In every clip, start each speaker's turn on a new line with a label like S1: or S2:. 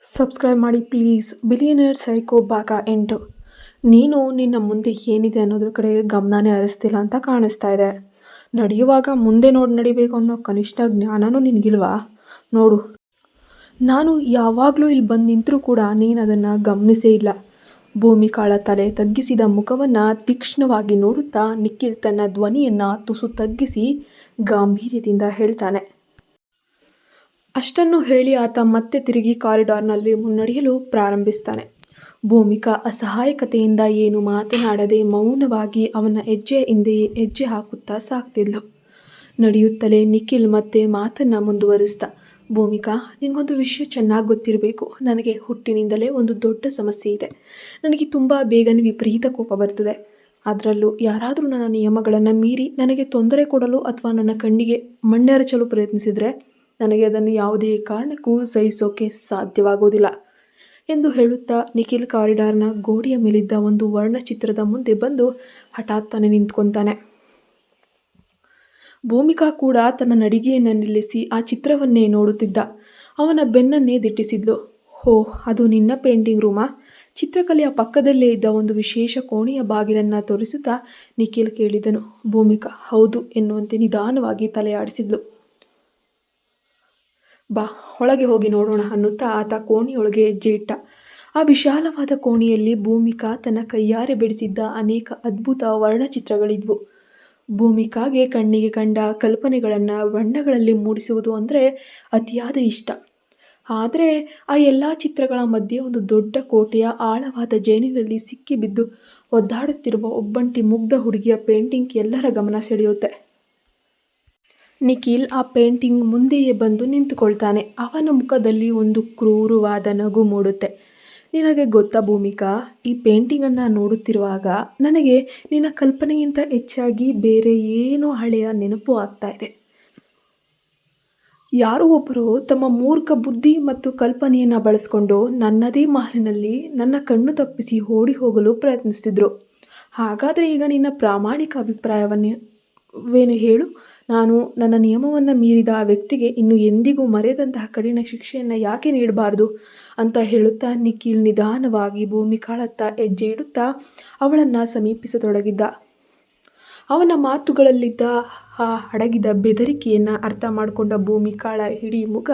S1: Subscribe ಮಾಡಿ please. Billionaire psycho ಭಾಗ 8. ನೀನು ನಿನ್ನ ಮುಂದೆ ಏನಿದೆ ಅನ್ನೋದ್ರ ಕಡೆ ಗಮನನೇ ಹರಿಸ್ತಿಲ್ಲ ಅಂತ ಕಾಣಿಸ್ತಾ ಇದೆ. ನಡೆಯುವಾಗ ಮುಂದೆ ನೋಡಿ ನಡಿಬೇಕು ಅನ್ನೋ ಕನಿಷ್ಠ ಜ್ಞಾನನೂ ನಿನಗಿಲ್ವಾ? ನೋಡು, ನಾನು ಯಾವಾಗಲೂ ಇಲ್ಲಿ ಬಂದು ನಿಂತರೂ ಕೂಡ ನೀನು ಅದನ್ನು ಗಮನಿಸೇ ಇಲ್ಲ. ಭೂಮಿಕಾಳ ತಲೆ ತಗ್ಗಿಸಿದ ಮುಖವನ್ನು ತೀಕ್ಷ್ಣವಾಗಿ ನೋಡುತ್ತಾ ನಿಖಿಲ್ ತನ್ನ ಧ್ವನಿಯನ್ನು ತುಸು ತಗ್ಗಿಸಿ ಗಾಂಭೀರ್ಯದಿಂದ ಹೇಳ್ತಾನೆ. ಅಷ್ಟನ್ನು ಹೇಳಿ ಆತ ಮತ್ತೆ ತಿರುಗಿ ಕಾರಿಡಾರ್ನಲ್ಲಿ ಮುನ್ನಡೆಯಲು ಪ್ರಾರಂಭಿಸ್ತಾನೆ. ಭೂಮಿಕಾ ಅಸಹಾಯಕತೆಯಿಂದ ಏನು ಮಾತನಾಡದೆ ಮೌನವಾಗಿ ಅವನ ಹೆಜ್ಜೆ ಹಿಂದೆಯೇ ಹೆಜ್ಜೆ ಹಾಕುತ್ತಾ ಸಾಗ್ತಿದ್ಲು. ನಡೆಯುತ್ತಲೇ ನಿಖಿಲ್ ಮತ್ತೆ ಮಾತನ್ನು ಮುಂದುವರಿಸ್ದ. ಭೂಮಿಕಾ, ನಿನಗೊಂದು ವಿಷಯ ಚೆನ್ನಾಗಿ ಗೊತ್ತಿರಬೇಕು. ನನಗೆ ಹುಟ್ಟಿನಿಂದಲೇ ಒಂದು ದೊಡ್ಡ ಸಮಸ್ಯೆ ಇದೆ. ನನಗೆ ತುಂಬ ಬೇಗನೆ ವಿಪರೀತ ಕೋಪ ಬರ್ತದೆ. ಅದರಲ್ಲೂ ಯಾರಾದರೂ ನನ್ನ ನಿಯಮಗಳನ್ನು ಮೀರಿ ನನಗೆ ತೊಂದರೆ ಕೊಡಲು ಅಥವಾ ನನ್ನ ಕಣ್ಣಿಗೆ ಮಣ್ಣೆರಚಲು ಪ್ರಯತ್ನಿಸಿದರೆ ನನಗೆ ಅದನ್ನು ಯಾವುದೇ ಕಾರಣಕ್ಕೂ ಸಹಿಸೋಕೆ ಸಾಧ್ಯವಾಗೋದಿಲ್ಲ ಎಂದು ಹೇಳುತ್ತಾ ನಿಖಿಲ್ ಕಾರಿಡಾರ್ನ ಗೋಡೆಯ ಮೇಲಿದ್ದ ಒಂದು ವರ್ಣಚಿತ್ರದ ಮುಂದೆ ಬಂದು ಹಠಾತ್ತನೆ ನಿಂತ್ಕೊತಾನೆ. ಭೂಮಿಕಾ ಕೂಡ ತನ್ನ ನಡಿಗೆಯನ್ನು ನಿಲ್ಲಿಸಿ ಆ ಚಿತ್ರವನ್ನೇ ನೋಡುತ್ತಿದ್ದ. ಅವನ ಬೆನ್ನನ್ನೇ ದಿಟ್ಟಿಸಿದ್ಲು. ಹೋ, ಅದು ನಿನ್ನ ಪೇಂಟಿಂಗ್ ರೂಮಾ? ಚಿತ್ರಕಲೆಯ ಪಕ್ಕದಲ್ಲೇ ಇದ್ದ ಒಂದು ವಿಶೇಷ ಕೋಣೆಯ ಬಾಗಿಲನ್ನು ತೋರಿಸುತ್ತಾ ನಿಖಿಲ್ ಕೇಳಿದನು. ಭೂಮಿಕಾ ಹೌದು ಎನ್ನುವಂತೆ ನಿಧಾನವಾಗಿ ತಲೆ ಆಡಿಸಿದ್ಲು. ಬಾ, ಒಳಗೆ ಹೋಗಿ ನೋಡೋಣ ಅನ್ನುತ್ತಾ ಆತ ಕೋಣೆಯೊಳಗೆ ಹೆಜ್ಜೆ ಇಟ್ಟ. ಆ ವಿಶಾಲವಾದ ಕೋಣೆಯಲ್ಲಿ ಭೂಮಿಕಾ ತನ್ನ ಕೈಯಾರೆ ಬಿಡಿಸಿದ್ದ ಅನೇಕ ಅದ್ಭುತ ವರ್ಣಚಿತ್ರಗಳಿದ್ವು. ಭೂಮಿಕಾಗೆ ಕಣ್ಣಿಗೆ ಕಂಡ ಕಲ್ಪನೆಗಳನ್ನು ಬಣ್ಣಗಳಲ್ಲಿ ಮೂಡಿಸುವುದು ಅಂದರೆ ಅತಿಯಾದ ಇಷ್ಟ. ಆದರೆ ಆ ಎಲ್ಲ ಚಿತ್ರಗಳ ಮಧ್ಯೆ ಒಂದು ದೊಡ್ಡ ಕೋಟೆಯ ಆಳವಾದ ಜೈಲಿನಲ್ಲಿ ಸಿಕ್ಕಿಬಿದ್ದು ಒದ್ದಾಡುತ್ತಿರುವ ಒಬ್ಬಂಟಿ ಮುಗ್ಧ ಹುಡುಗಿಯ ಪೇಂಟಿಂಗ್ ಎಲ್ಲರ ಗಮನ ಸೆಳೆಯುತ್ತೆ. ನಿಖಿಲ್ ಆ ಪೇಂಟಿಂಗ್ ಮುಂದೆಯೇ ಬಂದು ನಿಂತುಕೊಳ್ತಾನೆ. ಅವನ ಮುಖದಲ್ಲಿ ಒಂದು ಕ್ರೂರವಾದ ನಗು ಮೂಡುತ್ತೆ. ನಿನಗೆ ಗೊತ್ತಾ ಭೂಮಿಕಾ, ಈ ಪೇಂಟಿಂಗನ್ನು ನೋಡುತ್ತಿರುವಾಗ ನನಗೆ ನಿನ್ನ ಕಲ್ಪನೆಗಿಂತ ಹೆಚ್ಚಾಗಿ ಬೇರೆ ಏನೋ ಹಳೆಯ ನೆನಪು ಆಗ್ತಾ ಇದೆ. ಯಾರೋ ಒಬ್ಬರು ತಮ್ಮ ಮೂರ್ಖ ಬುದ್ಧಿ ಮತ್ತು ಕಲ್ಪನೆಯನ್ನು ಬಳಸ್ಕೊಂಡು ನನ್ನದೇ ಮಾರಿನಲ್ಲಿ ನನ್ನ ಕಣ್ಣು ತಪ್ಪಿಸಿ ಓಡಿ ಹೋಗಲು ಪ್ರಯತ್ನಿಸ್ತಿದ್ರು. ಹಾಗಾದರೆ ಈಗ ನಿನ್ನ ಪ್ರಾಮಾಣಿಕ ಅಭಿಪ್ರಾಯವೇನು ಹೇಳು? ನಾನು ನನ್ನ ನಿಯಮವನ್ನು ಮೀರಿದ ಆ ವ್ಯಕ್ತಿಗೆ ಇನ್ನು ಎಂದಿಗೂ ಮರೆಯದಂತಹ ಕಠಿಣ ಶಿಕ್ಷೆಯನ್ನು ಯಾಕೆ ನೀಡಬಾರ್ದು ಅಂತ ಹೇಳುತ್ತಾ ನಿಖಿಲ್ ನಿಧಾನವಾಗಿ ಭೂಮಿಕಾಳತ್ತ ಹೆಜ್ಜೆ ಇಡುತ್ತಾ ಅವಳನ್ನು ಸಮೀಪಿಸತೊಡಗಿದ್ದ. ಅವನ ಮಾತುಗಳಲ್ಲಿದ್ದ ಆ ಅಡಗಿದ ಬೆದರಿಕೆಯನ್ನು ಅರ್ಥ ಮಾಡಿಕೊಂಡ ಭೂಮಿಕಾಳ ಇಡೀ ಮುಖ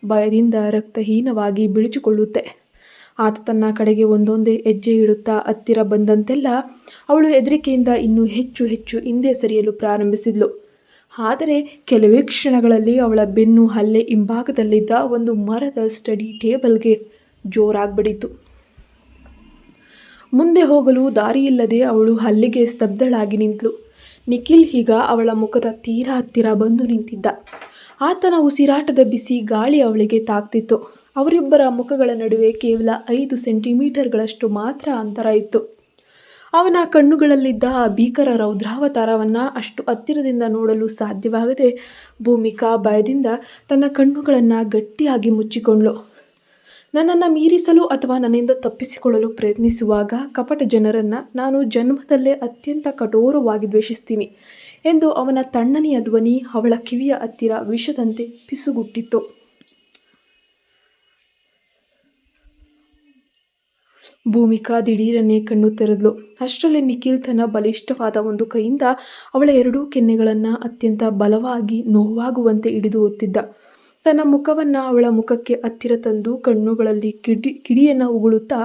S1: ಭಯದಿಂದ ರಕ್ತಹೀನವಾಗಿ ಬಿಳಿಚಿಕೊಳ್ಳುತ್ತೆ. ಆತ ತನ್ನ ಕಡೆಗೆ ಒಂದೊಂದೇ ಹೆಜ್ಜೆ ಇಡುತ್ತಾ ಹತ್ತಿರ ಬಂದಂತೆಲ್ಲ ಅವಳು ಹೆದರಿಕೆಯಿಂದ ಇನ್ನೂ ಹೆಚ್ಚು ಹೆಚ್ಚು ಹಿಂದೆ ಸರಿಯಲು ಪ್ರಾರಂಭಿಸಿದ್ಲು. ಆದರೆ ಕೆಲವೇ ಕ್ಷಣಗಳಲ್ಲಿ ಅವಳ ಬೆನ್ನು ಹಲ್ಲೆ ಹಿಂಭಾಗದಲ್ಲಿದ್ದ ಒಂದು ಮರದ ಸ್ಟಡಿ ಟೇಬಲ್ಗೆ ಜೋರಾಗ್ಬಿಡಿತು. ಮುಂದೆ ಹೋಗಲು ದಾರಿಯಿಲ್ಲದೆ ಅವಳು ಹಲ್ಲಿಗೆ ಸ್ತಬ್ಧಳಾಗಿ ನಿಂತಳು. ನಿಖಿಲ್ ಈಗ ಅವಳ ಮುಖದ ತೀರಾ ಹತ್ತಿರ ಬಂದು ನಿಂತಿದ್ದ. ಆತನ ಉಸಿರಾಟದ ಬಿಸಿ ಗಾಳಿ ಅವಳಿಗೆ ತಾಕ್ತಿತ್ತು. ಅವರಿಬ್ಬರ ಮುಖಗಳ ನಡುವೆ ಕೇವಲ 5 ಸೆಂಟಿಮೀಟರ್ಗಳಷ್ಟು ಮಾತ್ರ ಅಂತರ ಇತ್ತು. ಅವನ ಕಣ್ಣುಗಳಲ್ಲಿದ್ದ ಆ ಭೀಕರ ರೌದ್ರಾವತಾರವನ್ನು ಅಷ್ಟು ಹತ್ತಿರದಿಂದ ನೋಡಲು ಸಾಧ್ಯವಾಗದೆ ಭೂಮಿಕಾ ಭಯದಿಂದ ತನ್ನ ಕಣ್ಣುಗಳನ್ನು ಗಟ್ಟಿಯಾಗಿ ಮುಚ್ಚಿಕೊಂಡ್ಳು. ನನ್ನನ್ನು ಮೀರಿಸಲು ಅಥವಾ ನನ್ನಿಂದ ತಪ್ಪಿಸಿಕೊಳ್ಳಲು ಪ್ರಯತ್ನಿಸುವಾಗ ಕಪಟ ಜನರನ್ನು ನಾನು ಜನ್ಮದಲ್ಲೇ ಅತ್ಯಂತ ಕಠೋರವಾಗಿ ದ್ವೇಷಿಸ್ತೀನಿ ಎಂದು ಅವನ ತಣ್ಣನೆಯ ಧ್ವನಿ ಅವಳ ಕಿವಿಯ ಹತ್ತಿರ ವಿಷದಂತೆ ಪಿಸುಗುಟ್ಟಿತ್ತು. ಭೂಮಿಕಾ ದಿಢೀರನೆ ಕಣ್ಣು ತೆರೆದ್ಲು. ಅಷ್ಟರಲ್ಲಿ ನಿಖಿಲ್ ತನ್ನ ಬಲಿಷ್ಠವಾದ ಒಂದು ಕೈಯಿಂದ ಅವಳ 2 ಕೆನ್ನೆಗಳನ್ನು ಅತ್ಯಂತ ಬಲವಾಗಿ ನೋವಾಗುವಂತೆ ಹಿಡಿದು ಒತ್ತಿದ್ದ. ತನ್ನ ಮುಖವನ್ನು ಅವಳ ಮುಖಕ್ಕೆ ಹತ್ತಿರ ತಂದು ಕಣ್ಣುಗಳಲ್ಲಿ ಕಿಡಿಯನ್ನು ಉಗುಳುತ್ತಾ,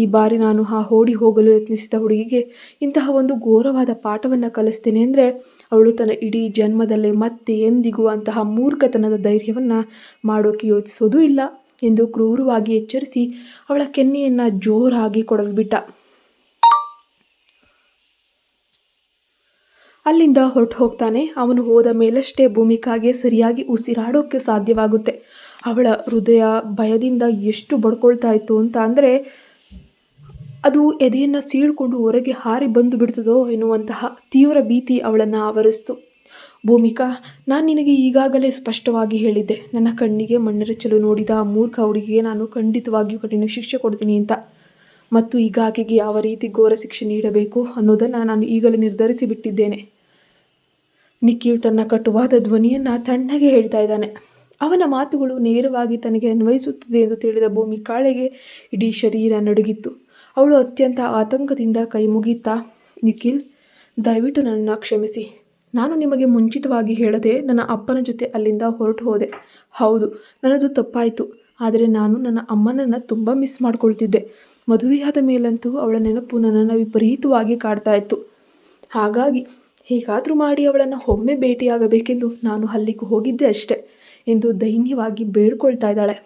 S1: ಈ ಬಾರಿ ನಾನು ಆ ಓಡಿ ಹೋಗಲು ಯತ್ನಿಸಿದ ಹುಡುಗಿಗೆ ಇಂತಹ ಒಂದು ಘೋರವಾದ ಪಾಠವನ್ನು ಕಲಿಸ್ತೇನೆ ಅಂದರೆ ಅವಳು ತನ್ನ ಇಡೀ ಜನ್ಮದಲ್ಲೇ ಮತ್ತೆ ಎಂದಿಗೂ ಅಂತಹ ಮೂರ್ಖತನದ ಧೈರ್ಯವನ್ನು ಮಾಡೋಕೆ ಯೋಚಿಸೋದೂ ಇಲ್ಲ ಎಂದು ಕ್ರೂರವಾಗಿ ಎಚ್ಚರಿಸಿ ಅವಳ ಕೆನ್ನೆಯನ್ನು ಜೋರಾಗಿ ಕೊಡವಿಬಿಟ್ಟ. ಅಲ್ಲಿಂದ ಹೊರಟು ಹೋಗ್ತಾನೆ. ಅವನು ಹೋದ ಮೇಲಷ್ಟೇ ಭೂಮಿಕಾಗೆ ಸರಿಯಾಗಿ ಉಸಿರಾಡೋಕ್ಕೆ ಸಾಧ್ಯವಾಗುತ್ತೆ. ಅವಳ ಹೃದಯ ಭಯದಿಂದ ಎಷ್ಟು ಬಡ್ಕೊಳ್ತಾ ಇತ್ತು ಅಂತ ಅಂದರೆ ಅದು ಎದೆಯನ್ನು ಸೀಳ್ಕೊಂಡು ಹೊರಗೆ ಹಾರಿ ಬಂದು ಬಿಡ್ತದೋ ಎನ್ನುವಂತಹ ತೀವ್ರ ಭೀತಿ ಅವಳನ್ನು ಆವರಿಸ್ತು. ಭೂಮಿಕಾ, ನಾನು ನಿನಗೆ ಈಗಾಗಲೇ ಸ್ಪಷ್ಟವಾಗಿ ಹೇಳಿದ್ದೆ, ನನ್ನ ಕಣ್ಣಿಗೆ ಮಣ್ಣೆರಚಲು ನೋಡಿದ ಆ ಮೂರ್ಖ ಹುಡುಗಿಗೆ ನಾನು ಖಂಡಿತವಾಗಿಯೂ ಕಠಿಣ ಶಿಕ್ಷೆ ಕೊಡ್ತೀನಿ ಅಂತ. ಮತ್ತು ಈಗ ಆಕೆಗೆ ಯಾವ ರೀತಿ ಘೋರ ಶಿಕ್ಷೆ ನೀಡಬೇಕು ಅನ್ನೋದನ್ನು ನಾನು ಈಗಲೇ ನಿರ್ಧರಿಸಿ ಬಿಟ್ಟಿದ್ದೇನೆ. ನಿಖಿಲ್ ತನ್ನ ಕಟುವಾದ ಧ್ವನಿಯನ್ನು ತಣ್ಣಗೆ ಹೇಳ್ತಾ ಇದ್ದಾನೆ. ಅವನ ಮಾತುಗಳು ನೇರವಾಗಿ ತನಗೆ ಅನ್ವಯಿಸುತ್ತದೆ ಎಂದು ತಿಳಿದ ಭೂಮಿಕಾಳಿಗೆ ಇಡೀ ಶರೀರ ನಡುಗಿತ್ತು. ಅವಳು ಅತ್ಯಂತ ಆತಂಕದಿಂದ ಕೈ ಮುಗಿಯುತ್ತಾ, ನಿಖಿಲ್, ದಯವಿಟ್ಟು ನನ್ನನ್ನು ಕ್ಷಮಿಸಿ. ನಾನು ನಿಮಗೆ ಮುಂಚಿತವಾಗಿ ಹೇಳದೆ ನನ್ನ ಅಪ್ಪನ ಜೊತೆ ಅಲ್ಲಿಂದ ಹೊರಟು ಹೋದೆ. ಹೌದು, ನನ್ನದು ತಪ್ಪಾಯಿತು. ಆದರೆ ನಾನು ನನ್ನ ಅಮ್ಮನನ್ನು ತುಂಬ ಮಿಸ್ ಮಾಡ್ಕೊಳ್ತಿದ್ದೆ. ಮದುವೆಯಾದ ಮೇಲಂತೂ ಅವಳ ನೆನಪು ನನ್ನನ್ನು ವಿಪರೀತವಾಗಿ ಕಾಡ್ತಾ ಇತ್ತು. ಹಾಗಾಗಿ ಹೇಗಾದರೂ ಮಾಡಿ ಅವಳನ್ನು ಒಮ್ಮೆ ಭೇಟಿಯಾಗಬೇಕೆಂದು ನಾನು ಅಲ್ಲಿಗೆ ಹೋಗಿದ್ದೆ ಅಷ್ಟೆ ಎಂದು ದೈನ್ಯವಾಗಿ ಬೇಡ್ಕೊಳ್ತಾ ಇದ್ದಾಳೆ.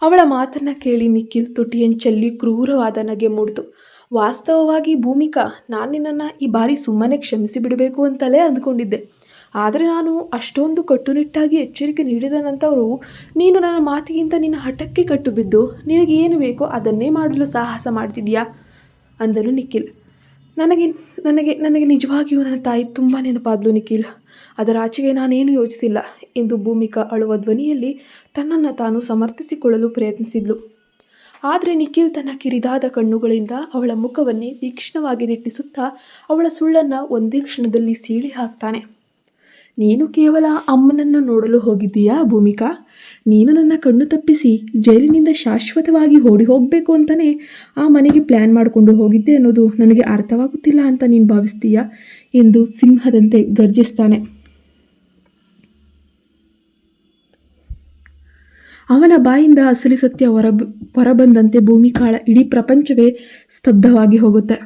S1: ಅವಳ ಮಾತನ್ನು ಕೇಳಿ ನಿಖಿಲ್ ತುಟಿಯಂಚಲ್ಲಿ ಕ್ರೂರವಾದ ನಗೆ ಮೂಡಿತು. ವಾಸ್ತವವಾಗಿ ಭೂಮಿಕಾ, ನಾನು ನಿನ್ನನ್ನು ಈ ಬಾರಿ ಸುಮ್ಮನೆ ಕ್ಷಮಿಸಿ ಬಿಡಬೇಕು ಅಂತಲೇ ಅಂದ್ಕೊಂಡಿದ್ದೆ. ಆದರೆ ನಾನು ಅಷ್ಟೊಂದು ಕಟ್ಟುನಿಟ್ಟಾಗಿ ಎಚ್ಚರಿಕೆ ನೀಡಿದ ನಂತರವೂ ನೀನು ನನ್ನ ಮಾತಿಗಿಂತ ನಿನ್ನ ಹಠಕ್ಕೆ ಕಟ್ಟು ಬಿದ್ದು ನಿನಗೆ ಏನು ಬೇಕೋ ಅದನ್ನೇ ಮಾಡಲು ಸಾಹಸ ಮಾಡ್ತಿದ್ಯಾ ಅಂದನು ನಿಖಿಲ್. ನನಗೆ ನನಗೆ ನನಗೆ ನಿಜವಾಗಿಯೂ ನನ್ನ ತಾಯಿ ತುಂಬ ನೆನಪಾದ್ಲು ನಿಖಿಲ್. ಅದರ ಆಚೆಗೆ ನಾನೇನು ಯೋಚಿಸಿಲ್ಲ ಎಂದು ಭೂಮಿಕಾ ಅಳುವ ಧ್ವನಿಯಲ್ಲಿ ತನ್ನನ್ನು ತಾನು ಸಮರ್ಥಿಸಿಕೊಳ್ಳಲು ಪ್ರಯತ್ನಿಸಿದ್ಲು. ಆದರೆ ನಿಖಿಲ್ ತನ್ನ ಕಿರಿದಾದ ಕಣ್ಣುಗಳಿಂದ ಅವಳ ಮುಖವನ್ನೇ ತೀಕ್ಷ್ಣವಾಗಿ ದಿಟ್ಟಿಸುತ್ತಾ ಅವಳ ಸುಳ್ಳನ್ನು ಒಂದೇ ಕ್ಷಣದಲ್ಲಿ ಸೀಳಿ ಹಾಕ್ತಾನೆ. ನೀನು ಕೇವಲ ಅಮ್ಮನನ್ನು ನೋಡಲು ಹೋಗಿದ್ದೀಯಾ ಭೂಮಿಕಾ? ನೀನು ನನ್ನ ಕಣ್ಣು ತಪ್ಪಿಸಿ ಜೈಲಿನಿಂದ ಶಾಶ್ವತವಾಗಿ ಓಡಿ ಹೋಗಬೇಕು ಅಂತಲೇ ಆ ಮನೆಗೆ ಪ್ಲ್ಯಾನ್ ಮಾಡಿಕೊಂಡು ಹೋಗಿದ್ದೆ ಅನ್ನೋದು ನನಗೆ ಅರ್ಥವಾಗುತ್ತಿಲ್ಲ ಅಂತ ನೀನು ಭಾವಿಸ್ತೀಯಾ ಎಂದು ಸಿಂಹದಂತೆ ಗರ್ಜಿಸ್ತಾನೆ. ಅವನ ಬಾಯಿಂದ ಅಸಲಿ ಸತ್ಯ ಹೊರಬಂದಂತೆ ಭೂಮಿಕಾಳ ಇಡೀ ಪ್ರಪಂಚವೇ ಸ್ತಬ್ಧವಾಗಿ ಹೋಗುತ್ತೆ.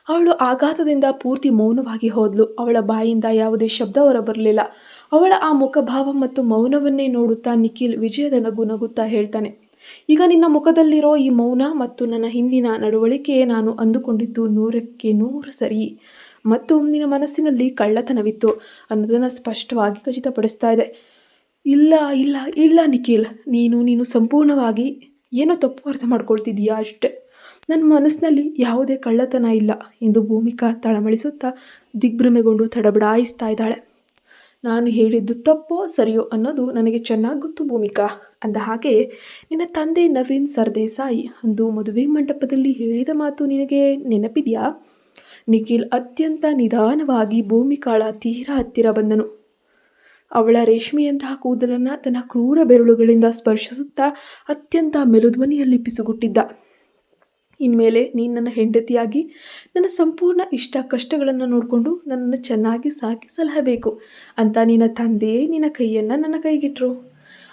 S1: ಅವಳು ಆಘಾತದಿಂದ ಪೂರ್ತಿ ಮೌನವಾಗಿ ಹೋದ್ಲು. ಅವಳ ಬಾಯಿಂದ ಯಾವುದೇ ಶಬ್ದ ಹೊರಬರಲಿಲ್ಲ. ಅವಳ ಆ ಮುಖಭಾವ ಮತ್ತು ಮೌನವನ್ನೇ ನೋಡುತ್ತಾ ನಿಖಿಲ್ ವಿಜಯದ ನಗು ನಗುತ್ತಾ ಹೇಳ್ತಾನೆ, ಈಗ ನಿನ್ನ ಮುಖದಲ್ಲಿರೋ ಈ ಮೌನ ಮತ್ತು ನನ್ನ ಹಿಂದಿನ ನಡವಳಿಕೆ ನಾನು ಅಂದುಕೊಂಡಿದ್ದು 100% ಸರಿ ಮತ್ತು ನಿನ್ನ ಮನಸ್ಸಿನಲ್ಲಿ ಕಳ್ಳತನವಿತ್ತು ಅನ್ನೋದನ್ನು ಸ್ಪಷ್ಟವಾಗಿ ಖಚಿತಪಡಿಸ್ತಾ ಇದೆ. ಇಲ್ಲ ಇಲ್ಲ ಇಲ್ಲ ನಿಖಿಲ್, ನೀನು ಸಂಪೂರ್ಣವಾಗಿ ಏನೋ ತಪ್ಪು ಅರ್ಥ ಮಾಡ್ಕೊಳ್ತಿದ್ದೀಯಾ ಅಷ್ಟೆ. ನನ್ನ ಮನಸ್ಸಿನಲ್ಲಿ ಯಾವುದೇ ಕಳ್ಳತನ ಇಲ್ಲ ಎಂದು ಭೂಮಿಕಾ ತಳಮಳಿಸುತ್ತಾ ದಿಗ್ಭ್ರಮೆಗೊಂಡು ತಡಬಡಾಯಿಸ್ತಾ ಇದ್ದಾಳೆ. ನಾನು ಹೇಳಿದ್ದು ತಪ್ಪೋ ಸರಿಯೋ ಅನ್ನೋದು ನನಗೆ ಚೆನ್ನಾಗಿ ಗೊತ್ತು ಭೂಮಿಕಾ. ಅಂದ ಹಾಗೆ ನಿನ್ನ ತಂದೆ ನವೀನ್ ಸರ್ದೇಸಾಯಿ ಅಂದು ಮದುವೆ ಮಂಟಪದಲ್ಲಿ ಹೇಳಿದ ಮಾತು ನಿನಗೆ ನೆನಪಿದೆಯಾ? ನಿಖಿಲ್ ಅತ್ಯಂತ ನಿಧಾನವಾಗಿ ಭೂಮಿಕಾಳ ತೀರಾ ಹತ್ತಿರ ಬಂದನು. ಅವಳ ರೇಷ್ಮೆಯಂತಹ ಕೂದಲನ್ನು ತನ್ನ ಕ್ರೂರ ಬೆರಳುಗಳಿಂದ ಸ್ಪರ್ಶಿಸುತ್ತಾ ಅತ್ಯಂತ ಮೆಲುಧ್ವನಿಯಲ್ಲಿ ಪಿಸುಗುಟ್ಟಿದ್ದ. ಇನ್ಮೇಲೆ ನೀನು ನನ್ನ ಹೆಂಡತಿಯಾಗಿ ನನ್ನ ಸಂಪೂರ್ಣ ಇಷ್ಟ ಕಷ್ಟಗಳನ್ನು ನೋಡಿಕೊಂಡು ನನ್ನನ್ನು ಚೆನ್ನಾಗಿ ಸಾಕಿ ಸಲಹಬೇಕು ಅಂತ ನಿನ್ನ ತಂದೆಯೇ ನಿನ್ನ ಕೈಯನ್ನು ನನ್ನ ಕೈಗಿಟ್ರು.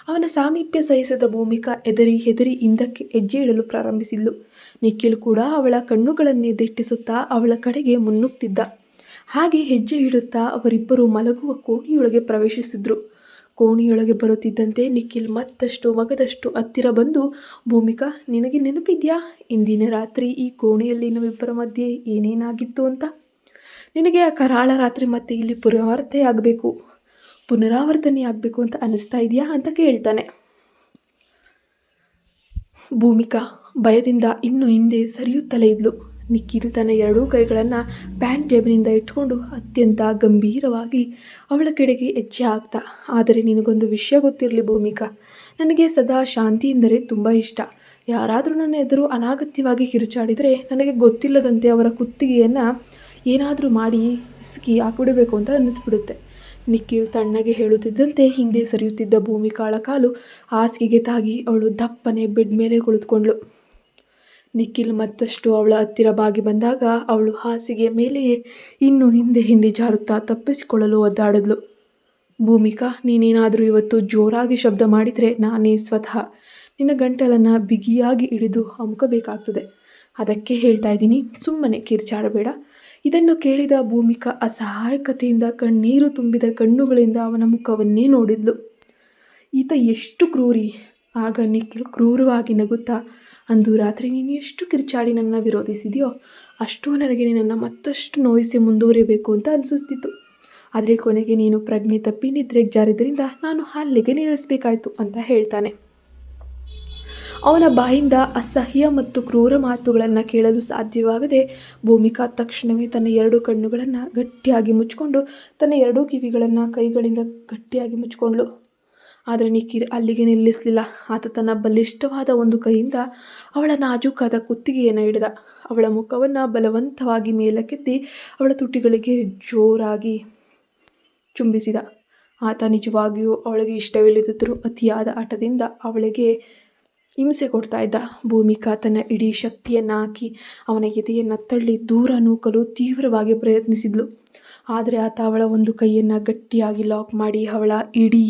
S1: ಅವನ ಸಾಮೀಪ್ಯ ಸಹಿಸದ ಭೂಮಿಕಾ ಹೆದರಿ ಹಿಂದಕ್ಕೆ ಹೆಜ್ಜೆ ಇಡಲು ಪ್ರಾರಂಭಿಸಿದ್ಲು. ನಿಖಿಲ್ ಕೂಡ ಅವಳ ಕಣ್ಣುಗಳನ್ನೇ ದಿಟ್ಟಿಸುತ್ತಾ ಅವಳ ಕಡೆಗೆ ಮುನ್ನುಗ್ತಿದ್ದ. ಹಾಗೆ ಹೆಜ್ಜೆ ಇಡುತ್ತಾ ಅವರಿಬ್ಬರು ಮಲಗುವ ಕೋಣೆಯೊಳಗೆ ಪ್ರವೇಶಿಸಿದ್ರು. ಕೋಣೆಯೊಳಗೆ ಬರುತ್ತಿದ್ದಂತೆ ನಿಖಿಲ್ ಮತ್ತಷ್ಟು ಮಗದಷ್ಟು ಹತ್ತಿರ ಬಂದು, ಭೂಮಿಕಾ, ನಿನಗೆ ನೆನಪಿದ್ಯಾ ಇಂದಿನ ರಾತ್ರಿ ಈ ಕೋಣೆಯಲ್ಲಿ ನಮ್ಮಿಬ್ಬರ ಮಧ್ಯೆ ಏನೇನಾಗಿತ್ತು ಅಂತ? ನಿನಗೆ ಆ ಕರಾಳ ರಾತ್ರಿ ಮತ್ತೆ ಇಲ್ಲಿ ಪುನರಾವರ್ತನೆ ಆಗಬೇಕು ಅಂತ ಅನ್ನಿಸ್ತಾ ಇದೆಯಾ ಅಂತ ಕೇಳ್ತಾನೆ. ಭೂಮಿಕಾ ಭಯದಿಂದ ಇನ್ನು ಹಿಂದೆ ಸರಿಯುತ್ತಲೇ ಇದ್ಲು. ನಿಖಿಲ್ ತನ್ನ ಎರಡೂ ಕೈಗಳನ್ನು ಪ್ಯಾಂಟ್ ಜೇಬಿನಿಂದ ಇಟ್ಕೊಂಡು ಅತ್ಯಂತ ಗಂಭೀರವಾಗಿ ಅವಳ ಕಡೆಗೆ ಹೆಜ್ಜೆ ಹಾಕ್ತಾ, ಆದರೆ ನಿನಗೊಂದು ವಿಷಯ ಗೊತ್ತಿರಲಿ ಭೂಮಿಕಾ, ನನಗೆ ಸದಾ ಶಾಂತಿ ಎಂದರೆ ತುಂಬ ಇಷ್ಟ. ಯಾರಾದರೂ ನನ್ನ ಎದುರು ಅನಾಗತ್ಯವಾಗಿ ಕಿರುಚಾಡಿದರೆ ನನಗೆ ಗೊತ್ತಿಲ್ಲದಂತೆ ಅವರ ಕುತ್ತಿಗೆಯನ್ನು ಏನಾದರೂ ಮಾಡಿ ಇಸುಕಿ ಹಾಕಿಬಿಡಬೇಕು ಅಂತ ಅನ್ನಿಸ್ಬಿಡುತ್ತೆ. ನಿಖಿಲ್ ತಣ್ಣಗೆ ಹೇಳುತ್ತಿದ್ದಂತೆ ಹಿಂದೆ ಸರಿಯುತ್ತಿದ್ದ ಭೂಮಿಕಾಳ ಕಾಲು ಹಾಸಿಗೆಗೆ ತಾಗಿ ಅವಳು ದಪ್ಪನೆ ಬೆಡ್ ಮೇಲೆ ಕುಳಿತುಕೊಂಡ್ಳು. ನಿಖಿಲ್ ಮತ್ತಷ್ಟು ಅವಳ ಹತ್ತಿರ ಬಾಗಿ ಬಂದಾಗ ಅವಳು ಹಾಸಿಗೆ ಮೇಲೆಯೇ ಇನ್ನು ಹಿಂದೆ ಜಾರುತ್ತಾ ತಪ್ಪಿಸಿಕೊಳ್ಳಲು ಒದ್ದಾಡಿದ್ಲು. ಭೂಮಿಕಾ, ನೀನೇನಾದರೂ ಇವತ್ತು ಜೋರಾಗಿ ಶಬ್ದ ಮಾಡಿದರೆ ನಾನೇ ಸ್ವತಃ ನಿನ್ನ ಗಂಟಲನ್ನು ಬಿಗಿಯಾಗಿ ಹಿಡಿದು ಅಮುಕಬೇಕಾಗ್ತದೆ. ಅದಕ್ಕೆ ಹೇಳ್ತಾ ಇದ್ದೀನಿ, ಸುಮ್ಮನೆ ಕಿರ್ಚಾಡಬೇಡ. ಇದನ್ನು ಕೇಳಿದ ಭೂಮಿಕಾ ಅಸಹಾಯಕತೆಯಿಂದ ಕಣ್ಣೀರು ತುಂಬಿದ ಕಣ್ಣುಗಳಿಂದ ಅವನ ಮುಖವನ್ನೇ ನೋಡಿದ್ಲು. ಈತ ಎಷ್ಟು ಕ್ರೂರಿ. ಆಗ ನಿಖಿಲ್ ಕ್ರೂರವಾಗಿ ನಗುತ್ತಾ, ಅಂದು ರಾತ್ರಿ ನೀನು ಎಷ್ಟು ಕಿರ್ಚಾಡಿ ನನ್ನನ್ನು ವಿರೋಧಿಸಿದೆಯೋ ಅಷ್ಟೂ ನನಗೆ ನಿನ್ನನ್ನು ಮತ್ತಷ್ಟು ನೋಯಿಸಿ ಮುಂದುವರಿಯಬೇಕು ಅಂತ ಅನಿಸುತ್ತಿತ್ತು. ಆದರೆ ಕೊನೆಗೆ ನೀನು ಪ್ರಜ್ಞೆ ತಪ್ಪಿ ನಿದ್ರೆಗೆ ಜಾರಿದ್ದರಿಂದ ನಾನು ಅಲ್ಲಿಗೆ ನಿಲ್ಲಿಸಬೇಕಾಯಿತು ಅಂತ ಹೇಳ್ತಾನೆ. ಅವನ ಬಾಯಿಂದ ಅಸಹ್ಯ ಮತ್ತು ಕ್ರೂರ ಮಾತುಗಳನ್ನು ಕೇಳಲು ಸಾಧ್ಯವಾಗದೆ ಭೂಮಿಕಾ ತಕ್ಷಣವೇ ತನ್ನ ಎರಡು ಕಣ್ಣುಗಳನ್ನು ಗಟ್ಟಿಯಾಗಿ ಮುಚ್ಚಿಕೊಂಡು ತನ್ನ ಎರಡೂ ಕಿವಿಗಳನ್ನು ಕೈಗಳಿಂದ ಗಟ್ಟಿಯಾಗಿ ಮುಚ್ಚಿಕೊಂಡ್ಳು. ಆದರೆ ನಿಖಿಲ್ ಅಲ್ಲಿಗೆ ನಿಲ್ಲಿಸಲಿಲ್ಲ. ಆತ ತನ್ನ ಬಲಿಷ್ಠವಾದ ಒಂದು ಕೈಯಿಂದ ಅವಳ ನಾಜೂಕಾದ ಕುತ್ತಿಗೆಯನ್ನು ಹಿಡಿದ. ಅವಳ ಮುಖವನ್ನು ಬಲವಂತವಾಗಿ ಮೇಲಕ್ಕೆತ್ತಿ ಅವಳ ತುಟಿಗಳಿಗೆ ಜೋರಾಗಿ ಚುಂಬಿಸಿದ. ಆತ ನಿಜವಾಗಿಯೂ ಅವಳಿಗೆ ಇಷ್ಟವಿಲ್ಲದಿದ್ದರೂ ಅತಿಯಾದ ಹಠದಿಂದ ಅವಳಿಗೆ ಹಿಂಸೆ ಕೊಡ್ತಾ ಇದ್ದ. ಭೂಮಿಕಾ ತನ್ನ ಇಡೀ ಶಕ್ತಿಯನ್ನು ಹಾಕಿ ಅವನ ಎದೆಯನ್ನು ತಳ್ಳಿ ದೂರ ನೂಕಲು ತೀವ್ರವಾಗಿ ಪ್ರಯತ್ನಿಸಿದ್ಳು. ಆದರೆ ಆತ ಅವಳ ಒಂದು ಕೈಯನ್ನು ಗಟ್ಟಿಯಾಗಿ ಲಾಕ್ ಮಾಡಿ ಅವಳ ಇಡೀ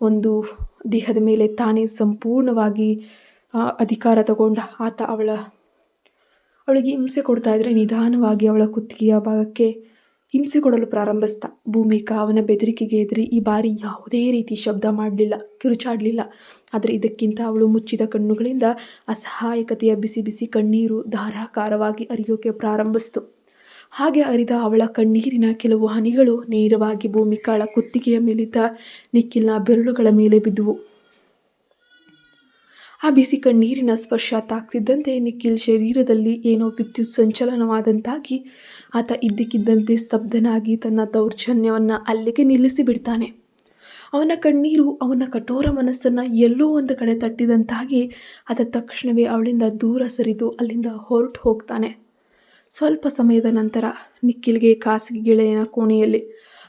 S1: ಒಂದು ದೇಹದ ಮೇಲೆ ತಾನೇ ಸಂಪೂರ್ಣವಾಗಿ ಅಧಿಕಾರ ತಗೊಂಡ. ಆತ ಅವಳಿಗೆ ಹಿಂಸೆ ಕೊಡ್ತಾ ಇದ್ದರೆ ನಿಧಾನವಾಗಿ ಅವಳ ಕುತ್ತಿಗೆಯ ಭಾಗಕ್ಕೆ ಹಿಂಸೆ ಕೊಡಲು ಪ್ರಾರಂಭಿಸ್ದ. ಭೂಮಿಕಾ ಅವನ ಬೆದರಿಕೆಗೆ ಎದುರಿ ಈ ಬಾರಿ ಯಾವುದೇ ರೀತಿ ಶಬ್ದ ಮಾಡಲಿಲ್ಲ, ಕಿರುಚಾಡಲಿಲ್ಲ. ಆದರೆ ಇದಕ್ಕಿಂತ ಅವಳು ಮುಚ್ಚಿದ ಕಣ್ಣುಗಳಿಂದ ಅಸಹಾಯಕತೆಯ ಬಿಸಿ ಬಿಸಿ ಕಣ್ಣೀರು ಧಾರಾಕಾರವಾಗಿ ಹರಿಯೋಕೆ ಪ್ರಾರಂಭಿಸಿತು. ಹಾಗೆ ಹರಿದ ಅವಳ ಕಣ್ಣೀರಿನ ಕೆಲವು ಹನಿಗಳು ನೇರವಾಗಿ ಭೂಮಿಕಾಳ ಕುತ್ತಿಗೆಯ ಮೇಲಿದ್ದ ನಿಖಿಲ್ನ ಬೆರಳುಗಳ ಮೇಲೆ ಬಿದ್ದುವು. ಆ ಬಿಸಿ ಕಣ್ಣೀರಿನ ಸ್ಪರ್ಶ ತಾಕ್ತಿದ್ದಂತೆ ನಿಖಿಲ್ ಶರೀರದಲ್ಲಿ ಏನೋ ವಿದ್ಯುತ್ ಸಂಚಲನವಾದಂತಾಗಿ ಆತ ಇದ್ದಕ್ಕಿದ್ದಂತೆ ಸ್ತಬ್ಧನಾಗಿ ತನ್ನ ದೌರ್ಜನ್ಯವನ್ನು ಅಲ್ಲಿಗೆ ನಿಲ್ಲಿಸಿ ಬಿಡ್ತಾನೆ. ಅವನ ಕಣ್ಣೀರು ಅವನ ಕಠೋರ ಮನಸ್ಸನ್ನು ಎಲ್ಲೋ ಒಂದು ಕಡೆ ತಟ್ಟಿದಂತಾಗಿ ಆತ ತಕ್ಷಣವೇ ಅವಳಿಂದ ದೂರ ಸರಿದು ಅಲ್ಲಿಂದ ಹೊರಟು ಹೋಗ್ತಾನೆ. ಸ್ವಲ್ಪ ಸಮಯದ ನಂತರ ನಿಖಿಲ್ಗೆ ಖಾಸಗಿ ಗೆಳೆಯನ ಕೋಣೆಯಲ್ಲಿ,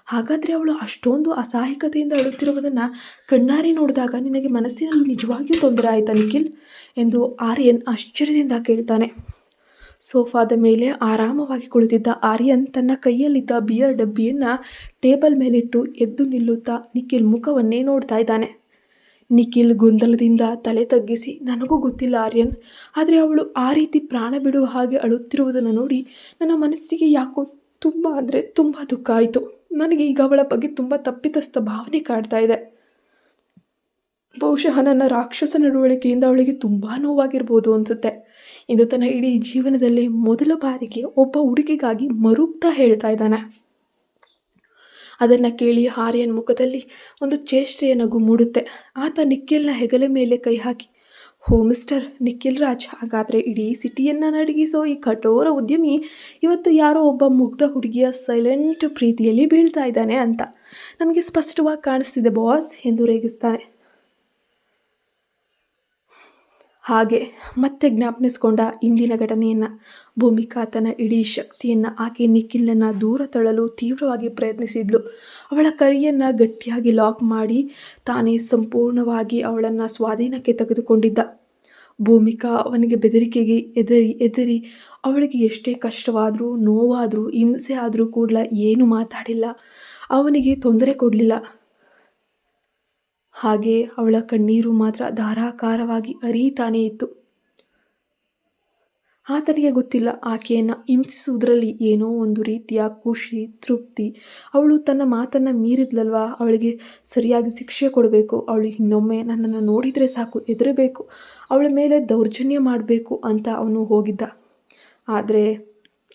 S1: ಹಾಗಾದರೆ ಅವಳು ಅಷ್ಟೊಂದು ಅಸಹಾಯಕತೆಯಿಂದ ಅಳುತ್ತಿರುವುದನ್ನು ಕಣ್ಣಾರೆ ನೋಡಿದಾಗ ನಿನಗೆ ಮನಸ್ಸಿನಲ್ಲಿ ನಿಜವಾಗಿಯೂ ತೊಂದರೆ ಆಯಿತಾ ನಿಖಿಲ್ ಎಂದು ಆರ್ಯನ್ ಆಶ್ಚರ್ಯದಿಂದ ಕೇಳ್ತಾನೆ. ಸೋಫಾದ ಮೇಲೆ ಆರಾಮವಾಗಿ ಕುಳಿತಿದ್ದ ಆರ್ಯನ್ ತನ್ನ ಕೈಯಲ್ಲಿದ್ದ ಬಿಯರ್ ಡಬ್ಬಿಯನ್ನು ಟೇಬಲ್ ಮೇಲಿಟ್ಟು ಎದ್ದು ನಿಲ್ಲುತ್ತಾ ನಿಖಿಲ್ ಮುಖವನ್ನೇ ನೋಡ್ತಾ ಇದ್ದಾನೆ. ನಿಖಿಲ್ ಗೊಂದಲದಿಂದ ತಲೆ ತಗ್ಗಿಸಿ, ನನಗೂ ಗೊತ್ತಿಲ್ಲ ಆರ್ಯನ್, ಆದರೆ ಅವಳು ಆ ರೀತಿ ಪ್ರಾಣ ಬಿಡುವ ಹಾಗೆ ಅಳುತ್ತಿರುವುದನ್ನು ನೋಡಿ ನನ್ನ ಮನಸ್ಸಿಗೆ ಯಾಕೋ ತುಂಬ ದುಃಖ ಆಯಿತು. ನನಗೆ ಈಗ ಅವಳ ಬಗ್ಗೆ ತುಂಬ ತಪ್ಪಿತಸ್ಥ ಭಾವನೆ ಕಾಡ್ತಾ ಇದೆ. ಬಹುಶಃ ನನ್ನ ರಾಕ್ಷಸ ನಡವಳಿಕೆಯಿಂದ ಅವಳಿಗೆ ತುಂಬ ನೋವಾಗಿರ್ಬೋದು ಅನಿಸುತ್ತೆ. ಇದು ತನ್ನ ಇಡೀ ಜೀವನದಲ್ಲಿ ಮೊದಲ ಬಾರಿಗೆ ಒಬ್ಬ ಹುಡುಗಿಗಾಗಿ ಮರುಗ್ತಾ ಹೇಳ್ತಾ ಇದ್ದಾನೆ. ಅದನ್ನು ಕೇಳಿ ಆರ್ಯನ್ ಮುಖದಲ್ಲಿ ಒಂದು ಚೇಷ್ಟೆಯ ನಗು ಮೂಡುತ್ತೆ. ಆತ ನಿಖಿಲ್ನ ಹೆಗಲ ಮೇಲೆ ಕೈ ಹಾಕಿ, ಹೋ ಮಿಸ್ಟರ್ ನಿಖಿಲ್ ರಾಜ್, ಹಾಗಾದರೆ ಇಡೀ ಸಿಟಿಯನ್ನು ನಡಗಿಸೋ ಈ ಕಠೋರ ಉದ್ಯಮಿ ಇವತ್ತು ಯಾರೋ ಒಬ್ಬ ಮುಗ್ಧ ಹುಡುಗಿಯ ಸೈಲೆಂಟ್ ಪ್ರೀತಿಯಲ್ಲಿ ಬೀಳ್ತಾ ಇದ್ದಾನೆ ಅಂತ ನನಗೆ ಸ್ಪಷ್ಟವಾಗಿ ಕಾಣಿಸ್ತಿದೆ ಬಾಸ್ ಎಂದು ರೇಗಿಸ್ತಾನೆ. ಹಾಗೆ ಮತ್ತೆ ಜ್ಞಾಪನಿಸ್ಕೊಂಡ ಇಂದಿನ ಘಟನೆಯನ್ನು. ಭೂಮಿಕಾ ತನ್ನ ಇಡೀ ಶಕ್ತಿಯನ್ನು ಆಕೆ ನಿಖಿಲ್ನನ್ನು ದೂರ ತಳ್ಳಲು ತೀವ್ರವಾಗಿ ಪ್ರಯತ್ನಿಸಿದ್ಲು. ಅವಳ ಕೈಯನ್ನು ಗಟ್ಟಿಯಾಗಿ ಲಾಕ್ ಮಾಡಿ ತಾನೇ ಸಂಪೂರ್ಣವಾಗಿ ಅವಳನ್ನು ಸ್ವಾಧೀನಕ್ಕೆ ತೆಗೆದುಕೊಂಡಿದ್ದ. ಭೂಮಿಕಾ ಅವನಿಗೆ ಬೆದರಿಕೆಗೆ ಎದರಿ ಅವಳಿಗೆ ಎಷ್ಟೇ ಕಷ್ಟವಾದರೂ ನೋವಾದರೂ ಹಿಂಸೆ ಆದರೂ ಕೂಡ ಏನು ಮಾತಾಡಿಲ್ಲ, ಅವನಿಗೆ ತೊಂದರೆ ಕೊಡಲಿಲ್ಲ. ಹಾಗೆ ಅವಳ ಕಣ್ಣೀರು ಮಾತ್ರ ಧಾರಾಕಾರವಾಗಿ ಹರಿತಾನೇ ಇತ್ತು. ಆತನಿಗೆ ಗೊತ್ತಿಲ್ಲ, ಆಕೆಯನ್ನು ಹಿಂಸಿಸುವುದರಲ್ಲಿ ಏನೋ ಒಂದು ರೀತಿಯ ಖುಷಿ, ತೃಪ್ತಿ. ಅವಳು ತನ್ನ ಮಾತನ್ನು ಮೀರಿದ್ಲಲ್ವಾ, ಅವಳಿಗೆ ಸರಿಯಾಗಿ ಶಿಕ್ಷೆ ಕೊಡಬೇಕು, ಅವಳು ಇನ್ನೊಮ್ಮೆ ನನ್ನನ್ನು ನೋಡಿದರೆ ಸಾಕು ಹೆದರಬೇಕು, ಅವಳ ಮೇಲೆ ದೌರ್ಜನ್ಯ ಮಾಡಬೇಕು ಅಂತ ಅವನು ಹೋಗಿದ್ದ. ಆದರೆ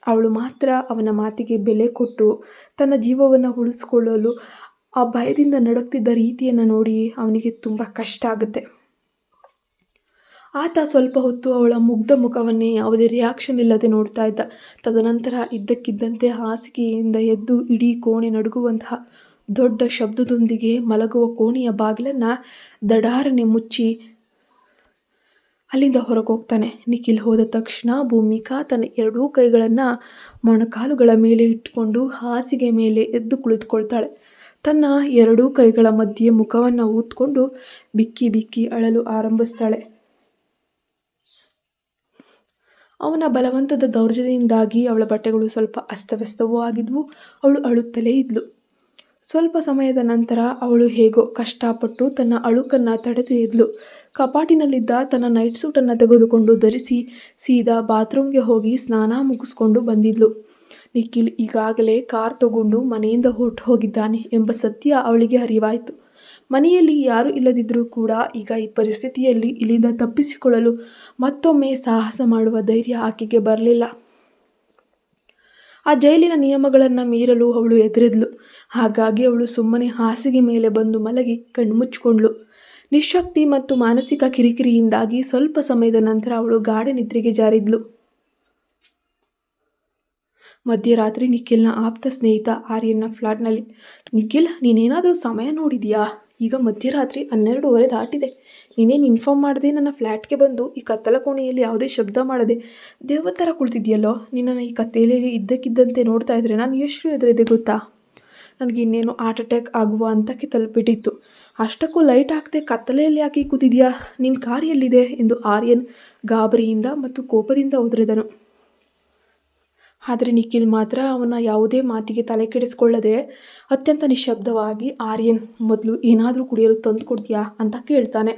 S1: ಅವಳು ಮಾತ್ರ ಅವನ ಮಾತಿಗೆ ಬೆಲೆ ಕೊಟ್ಟು ತನ್ನ ಜೀವವನ್ನು ಉಳಿಸ್ಕೊಳ್ಳಲು ಆ ಭಯದಿಂದ ನಡುಗ್ತಿದ್ದ ರೀತಿಯನ್ನು ನೋಡಿ ಅವನಿಗೆ ತುಂಬ ಕಷ್ಟ ಆಗುತ್ತೆ. ಆತ ಸ್ವಲ್ಪ ಹೊತ್ತು ಅವಳ ಮುಗ್ಧ ಮುಖವನ್ನೇ ಯಾವುದೇ ರಿಯಾಕ್ಷನ್ ಇಲ್ಲದೆ ನೋಡ್ತಾ ಇದ್ದ. ತದನಂತರ ಇದ್ದಕ್ಕಿದ್ದಂತೆ ಹಾಸಿಗೆಯಿಂದ ಎದ್ದು ಇಡೀ ಕೋಣೆ ನಡುಗುವಂತಹ ದೊಡ್ಡ ಶಬ್ದದೊಂದಿಗೆ ಮಲಗುವ ಕೋಣೆಯ ಬಾಗಿಲನ್ನು ದಡಾರನೆ ಮುಚ್ಚಿ ಅಲ್ಲಿಂದ ಹೊರಗೆ ಹೋಗ್ತಾನೆ. ನಿಖಿಲ್ ಹೋದ ತಕ್ಷಣ ಭೂಮಿಕಾ ತನ್ನ ಎರಡೂ ಕೈಗಳನ್ನು ಮೊಣಕಾಲುಗಳ ಮೇಲೆ ಇಟ್ಟುಕೊಂಡು ಹಾಸಿಗೆ ಮೇಲೆ ಎದ್ದು ಕುಳಿತುಕೊಳ್ತಾಳೆ. ತನ್ನ ಎರಡೂ ಕೈಗಳ ಮಧ್ಯೆ ಮುಖವನ್ನು ಊದ್ಕೊಂಡು ಬಿಕ್ಕಿ ಬಿಕ್ಕಿ ಅಳಲು ಆರಂಭಿಸ್ತಾಳೆ. ಅವನ ಬಲವಂತದ ದೌರ್ಜನ್ಯದಿಂದಾಗಿ ಅವಳ ಬಟ್ಟೆಗಳು ಸ್ವಲ್ಪ ಅಸ್ತವ್ಯಸ್ತವೂ ಆಗಿದ್ವು. ಅವಳು ಅಳುತ್ತಲೇ ಇದ್ಲು. ಸ್ವಲ್ಪ ಸಮಯದ ನಂತರ ಅವಳು ಹೇಗೋ ಕಷ್ಟಪಟ್ಟು ತನ್ನ ಅಳುಕನ್ನು ತಡೆದು ಎದ್ಲು. ಕಪಾಟಿನಲ್ಲಿದ್ದ ತನ್ನ ನೈಟ್ ಸೂಟನ್ನು ತೆಗೆದುಕೊಂಡು ಧರಿಸಿ ಸೀದಾ ಬಾತ್ರೂಮ್ಗೆ ಹೋಗಿ ಸ್ನಾನ ಮುಗಿಸ್ಕೊಂಡು ಬಂದಿದ್ಲು. ನಿಖಿಲ್ ಈಗಾಗಲೇ ಕಾರ್ ತಗೊಂಡು ಮನೆಯಿಂದ ಹೊರಟು ಹೋಗಿದ್ದಾನೆ ಎಂಬ ಸತ್ಯ ಅವಳಿಗೆ ಅರಿವಾಯಿತು. ಮನೆಯಲ್ಲಿ ಯಾರೂ ಇಲ್ಲದಿದ್ದರೂ ಕೂಡ ಈಗ ಈ ಪರಿಸ್ಥಿತಿಯಲ್ಲಿ ಇಲ್ಲಿಂದ ತಪ್ಪಿಸಿಕೊಳ್ಳಲು ಮತ್ತೊಮ್ಮೆ ಸಾಹಸ ಮಾಡುವ ಧೈರ್ಯ ಆಕೆಗೆ ಬರಲಿಲ್ಲ. ಆ ಜೈಲಿನ ನಿಯಮಗಳನ್ನು ಮೀರಲು ಅವಳು ಹೆದರಿದ್ಲು. ಹಾಗಾಗಿ ಅವಳು ಸುಮ್ಮನೆ ಹಾಸಿಗೆ ಮೇಲೆ ಬಂದು ಮಲಗಿ ಕಣ್ಮುಚ್ಚಿಕೊಂಡ್ಳು. ನಿಶಕ್ತಿ ಮತ್ತು ಮಾನಸಿಕ ಕಿರಿಕಿರಿಯಿಂದಾಗಿ ಸ್ವಲ್ಪ ಸಮಯದ ನಂತರ ಅವಳು ಗಾಢ ನಿದ್ರೆಗೆ ಜಾರಿದ್ಲು. ಮಧ್ಯರಾತ್ರಿ ನಿಖಿಲ್ನ ಆಪ್ತ ಸ್ನೇಹಿತ ಆರ್ಯನ್ನ ಫ್ಲಾಟ್ನಲ್ಲಿ, ನಿಖಿಲ್, ನೀನೇನಾದರೂ ಸಮಯ ನೋಡಿದೆಯಾ? ಈಗ ಮಧ್ಯರಾತ್ರಿ 12:30 ದಾಟಿದೆ. ನೀನೇನು ಇನ್ಫಾರ್ಮ್ ಮಾಡದೆ ನನ್ನ ಫ್ಲ್ಯಾಟ್ಗೆ ಬಂದು ಈ ಕತ್ತಲ ಕೋಣೆಯಲ್ಲಿ ಯಾವುದೇ ಶಬ್ದ ಮಾಡದೆ ದೇವರ ಥರ ಕುಳಿತಿದ್ಯಲ್ಲೋ. ನಿನ್ನನ್ನು ಈ ಕತ್ತಲೆಯಲ್ಲಿ ಇದ್ದಕ್ಕಿದ್ದಂತೆ ನೋಡ್ತಾ ಇದ್ರೆ ನಾನು ಎಷ್ಟು ಹೆದರಿದೆ ಗೊತ್ತಾ? ನನಗೆ ಇನ್ನೇನು ಹಾರ್ಟ್ ಅಟ್ಯಾಕ್ ಆಗುವ ಹಂತಕ್ಕೆ ತಲುಪಿಬಿಟ್ಟಿತ್ತು. ಅಷ್ಟಕ್ಕೂ ಲೈಟ್ ಹಾಕದೆ ಕತ್ತಲೆಯಲ್ಲಿ ಯಾಕೆ ಕೂತಿದ್ಯಾ, ನಿನ್ನ ಕಾರ್ ಎಲ್ಲಿದೆ ಎಂದು ಆರ್ಯನ್ ಗಾಬರಿಯಿಂದ ಮತ್ತು ಕೋಪದಿಂದ ಉದುರಿದನು. ಆದರೆ ನಿಖಿಲ್ ಮಾತ್ರ ಅವನ ಯಾವುದೇ ಮಾತಿಗೆ ತಲೆ ಕೆಡಿಸಿಕೊಳ್ಳದೆ ಅತ್ಯಂತ ನಿಶ್ಶಬ್ದವಾಗಿ, ಆರ್ಯನ್, ಮೊದಲು ಏನಾದರೂ ಕುಡಿಯಲು ತಂದು ಕೊಡ್ತೀಯಾ ಅಂತ ಕೇಳ್ತಾನೆ.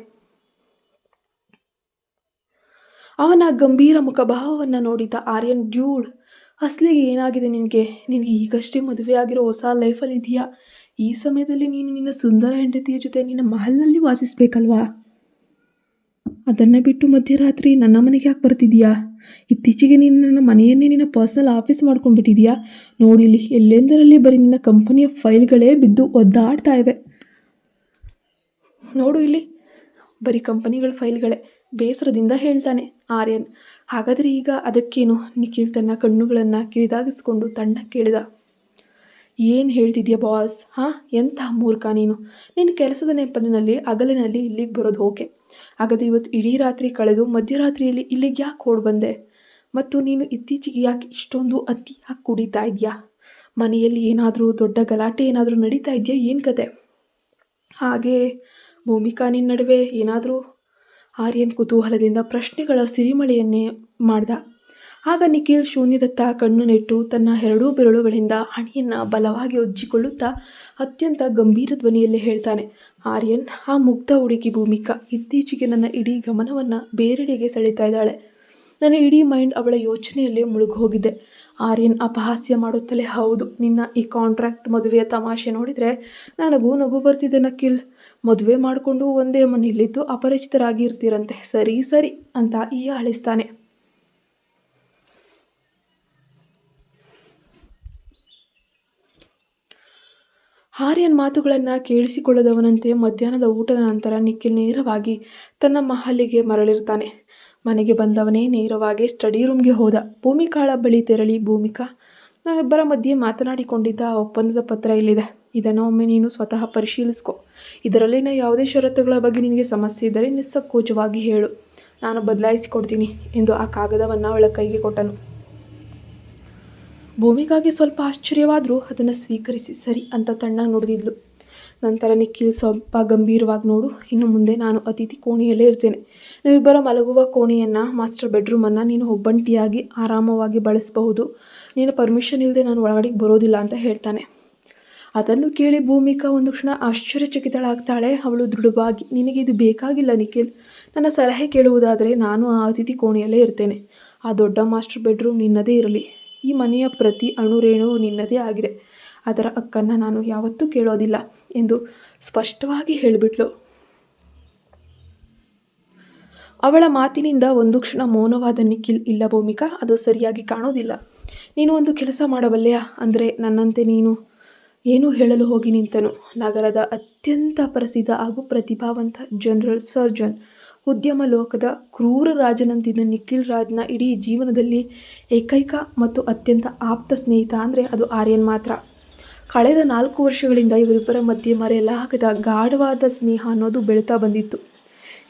S1: ಅವನ ಗಂಭೀರ ಮುಖಭಾವವನ್ನು ನೋಡಿದ ಆರ್ಯನ್, ಡ್ಯೂಡ್, ಅಸಲಿಗೆ ಏನಾಗಿದೆ ನಿನಗೆ ಈಗಷ್ಟೇ ಮದುವೆ ಆಗಿರೋ ಹೊಸ ಲೈಫಲ್ಲಿ ಇದೆಯಾ. ಈ ಸಮಯದಲ್ಲಿ ನೀನು ನಿನ್ನ ಸುಂದರ ಹೆಂಡತಿಯ ಜೊತೆ ನಿನ್ನ ಮಹಲ್ನಲ್ಲಿ ವಾಸಿಸ್ಬೇಕಲ್ವಾ. ಅದನ್ನು ಬಿಟ್ಟು ಮಧ್ಯರಾತ್ರಿ ನನ್ನ ಮನೆಗೆ ಯಾಕೆ ಬರ್ತಿದೀಯಾ. ಇತ್ತೀಚೆಗೆ ನೀನು ನನ್ನ ಮನೆಯನ್ನೇ ನಿನ್ನ ಪರ್ಸನಲ್ ಆಫೀಸ್ ಮಾಡ್ಕೊಂಡ್ಬಿಟ್ಟಿದೀಯಾ. ನೋಡಿಲಿ, ಎಲ್ಲೆಂದರಲ್ಲಿ ಬರೀ ನಿನ್ನ ಕಂಪನಿಯ ಫೈಲ್ಗಳೇ ಬಿದ್ದು ಒದ್ದಾಡ್ತಾ ಇವೆ. ನೋಡು ಇಲ್ಲಿ, ಬರೀ ಕಂಪನಿಗಳ ಫೈಲ್ಗಳೇ, ಬೇಸರದಿಂದ ಹೇಳ್ತಾನೆ ಆರ್ಯನ್. ಹಾಗಾದರೆ ಈಗ ಅದಕ್ಕೇನು. ನಿಖಿಲ್ ತನ್ನ ಕಣ್ಣುಗಳನ್ನು ಕಿರಿದಾಗಿಸ್ಕೊಂಡು ತಣ್ಣಗೆ ಕೇಳಿದ. ಏನು ಹೇಳ್ತಿದ್ಯಾ ಬಾಸ್? ಎಂಥ ಮೂರ್ಖ ನೀನು. ನಿನ್ನ ಕೆಲಸದ ನೆನಪಿನಲ್ಲಿ ಹಗಲಿನಲ್ಲಿ ಇಲ್ಲಿಗೆ ಬರೋದು ಓಕೆ. ಹಾಗಾದರೆ ಇವತ್ತು ಇಡೀ ರಾತ್ರಿ ಕಳೆದು ಮಧ್ಯರಾತ್ರಿಯಲ್ಲಿ ಇಲ್ಲಿಗೆ ಯಾಕೆ ಓಡಿ ಬಂದೆ? ಮತ್ತು ನೀನು ಇತ್ತೀಚೆಗೆ ಯಾಕೆ ಇಷ್ಟೊಂದು ಅತಿಯಾಗಿ ಕುಡಿತಾ ಇದೆಯಾ? ಮನೆಯಲ್ಲಿ ಏನಾದರೂ ದೊಡ್ಡ ಗಲಾಟೆ ಏನಾದರೂ ನಡೀತಾ ಇದೆಯಾ? ಏನು ಕತೆ? ಹಾಗೆ ಭೂಮಿಕಾ ನಿನ್ನ ನಡುವೆ ಏನಾದರೂ? ಆರ್ಯನ್ ಕುತೂಹಲದಿಂದ ಪ್ರಶ್ನೆಗಳ ಸಿರಿಮಳೆಯನ್ನೇ ಮಾಡ್ದ. ಆಗ ನಿಖಿಲ್ ಶೂನ್ಯದತ್ತ ಕಣ್ಣು ನೆಟ್ಟು ತನ್ನ 2 ಬೆರಳುಗಳಿಂದ ಹಣೆಯನ್ನು ಬಲವಾಗಿ ಉಜ್ಜಿಕೊಳ್ಳುತ್ತಾ ಅತ್ಯಂತ ಗಂಭೀರ ಧ್ವನಿಯಲ್ಲಿ ಹೇಳ್ತಾನೆ, ಆರ್ಯನ್, ಆ ಮುಗ್ಧ ಹುಡುಗಿ ಭೂಮಿಕಾ ಇತ್ತೀಚೆಗೆ ನನ್ನ ಇಡೀ ಗಮನವನ್ನು ಬೇರೆಡೆಗೆ ಸೆಳೀತಾ ಇದ್ದಾಳೆ. ನನ್ನ ಇಡೀ ಮೈಂಡ್ ಅವಳ ಯೋಚನೆಯಲ್ಲೇ ಮುಳುಗೋಗಿದೆ. ಆರ್ಯನ್ ಅಪಹಾಸ್ಯ ಮಾಡುತ್ತಲೇ, ಹೌದು, ನಿನ್ನ ಈ ಕಾಂಟ್ರಾಕ್ಟ್ ಮದುವೆಯ ತಮಾಷೆ ನೋಡಿದರೆ ನನಗೂ ನಗು ಬರ್ತಿದೆ ನಖಿಲ್. ಮದುವೆ ಮಾಡಿಕೊಂಡು ಒಂದೇ ಮನೆಯಲ್ಲಿದ್ದು ಅಪರಿಚಿತರಾಗಿ ಇರ್ತೀರಂತೆ. ಸರಿ ಅಂತ ಹೀಯಾಳಿಸ್ತಾನೆ. ಆರ್ಯನ್ ಮಾತುಗಳನ್ನು ಕೇಳಿಸಿಕೊಳ್ಳದವನಂತೆ ಮಧ್ಯಾಹ್ನದ ಊಟದ ನಂತರ ನಿಖಿಲ್ ನೇರವಾಗಿ ತನ್ನ ಮಹಲಿಗೆ ಮರಳಿರ್ತಾನೆ. ಮನೆಗೆ ಬಂದವನೇ ನೇರವಾಗಿ ಸ್ಟಡಿ ರೂಮ್ಗೆ ಹೋದ. ಭೂಮಿಕಾಳ ಬಳಿ ತೆರಳಿ, ಭೂಮಿಕಾ, ನಾವಿಬ್ಬರ ಮಧ್ಯೆ ಮಾತನಾಡಿಕೊಂಡಿದ್ದ ಒಪ್ಪಂದದ ಪತ್ರ ಇಲ್ಲಿದೆ. ಇದನ್ನು ಒಮ್ಮೆ ನೀನು ಸ್ವತಃ ಪರಿಶೀಲಿಸ್ಕೊ. ಇದರಲ್ಲಿನ ಯಾವುದೇ ಷರತ್ತುಗಳ ಬಗ್ಗೆ ನಿನಗೆ ಸಮಸ್ಯೆ ಇದ್ದರೆ ನಿಸ್ಸಂಕೋಚವಾಗಿ ಹೇಳು, ನಾನು ಬದಲಾಯಿಸಿಕೊಡ್ತೀನಿ ಎಂದು ಆ ಕಾಗದವನ್ನು ಅವಳ ಕೈಗೆ ಕೊಟ್ಟನು. ಭೂಮಿಕಾಗೆ ಸ್ವಲ್ಪ ಆಶ್ಚರ್ಯವಾದರೂ ಅದನ್ನು ಸ್ವೀಕರಿಸಿ ಸರಿ ಅಂತ ತಣ್ಣಗೆ ನುಡಿದಿದ್ಲು. ನಂತರ ನಿಖಿಲ್ ಸ್ವಲ್ಪ ಗಂಭೀರವಾಗಿ, ನೋಡು, ಇನ್ನು ಮುಂದೆ ನಾನು ಅತಿಥಿ ಕೋಣೆಯಲ್ಲೇ ಇರ್ತೇನೆ. ನೀವಿಬ್ಬರ ಮಲಗುವ ಕೋಣೆಯನ್ನು, ಮಾಸ್ಟರ್ ಬೆಡ್ರೂಮನ್ನು ನೀನು ಒಬ್ಬಂಟಿಯಾಗಿ ಆರಾಮವಾಗಿ ಬಳಸಬಹುದು. ನೀನು ಪರ್ಮಿಷನ್ ಇಲ್ಲದೆ ನಾನು ಒಳಗಡೆ ಬರೋದಿಲ್ಲ ಅಂತ ಹೇಳ್ತಾನೆ. ಅದನ್ನು ಕೇಳಿ ಭೂಮಿಕಾ ಒಂದು ಕ್ಷಣ ಆಶ್ಚರ್ಯಚಕಿತಳಾಗ್ತಾಳೆ. ಅವಳು ದೃಢವಾಗಿ, ನಿನಗೆ ಇದು ಬೇಕಾಗಿಲ್ಲ ನಿಖಿಲ್. ನನ್ನ ಸಲಹೆ ಕೇಳುವುದಾದರೆ ನಾನು ಆ ಅತಿಥಿ ಕೋಣೆಯಲ್ಲೇ ಇರ್ತೇನೆ. ಆ ದೊಡ್ಡ ಮಾಸ್ಟರ್ ಬೆಡ್ರೂಮ್ ನಿನ್ನದೇ ಇರಲಿ. ಈ ಮನೆಯ ಪ್ರತಿ ಅಣುರೇಣು ನಿನ್ನದೇ ಆಗಿದೆ. ಅದರ ಹಕ್ಕನ್ನು ನಾನು ಯಾವತ್ತೂ ಕೇಳೋದಿಲ್ಲ ಎಂದು ಸ್ಪಷ್ಟವಾಗಿ ಹೇಳಿಬಿಟ್ಲು. ಅವಳ ಮಾತಿನಿಂದ ಒಂದು ಕ್ಷಣ ಮೌನವಾದ ನಿಖಿಲ್, ಇಲ್ಲ ಭೂಮಿಕಾ, ಅದು ಸರಿಯಾಗಿ ಕಾಣೋದಿಲ್ಲ. ನೀನು ಒಂದು ಕೆಲಸ ಮಾಡಬಲ್ಲೆಯಾ? ಅಂದರೆ ನನ್ನಂತೆ ನೀನು ಏನು ಹೇಳಲು ಹೋಗಿ ನಿಂತನು. ನಗರದ ಅತ್ಯಂತ ಪ್ರಸಿದ್ಧ ಹಾಗೂ ಪ್ರತಿಭಾವಂತ ಜನರಲ್ ಸರ್ಜನ್, ಉದ್ಯಮ ಲೋಕದ ಕ್ರೂರ ರಾಜನಂತಿದ್ದ ನಿಖಿಲ್ ರಾಜ್ನ ಇಡೀ ಜೀವನದಲ್ಲಿ ಏಕೈಕ ಮತ್ತು ಅತ್ಯಂತ ಆಪ್ತ ಸ್ನೇಹಿತ ಅಂದರೆ ಅದು ಆರ್ಯನ್ ಮಾತ್ರ. ಕಳೆದ 4 ವರ್ಷಗಳಿಂದ ಇವರಿಬ್ಬರ ಮಧ್ಯೆ ಮರೆಯಲಾಗದ ಗಾಢವಾದ ಸ್ನೇಹ ಅನ್ನೋದು ಬೆಳೀತಾ ಬಂದಿತ್ತು.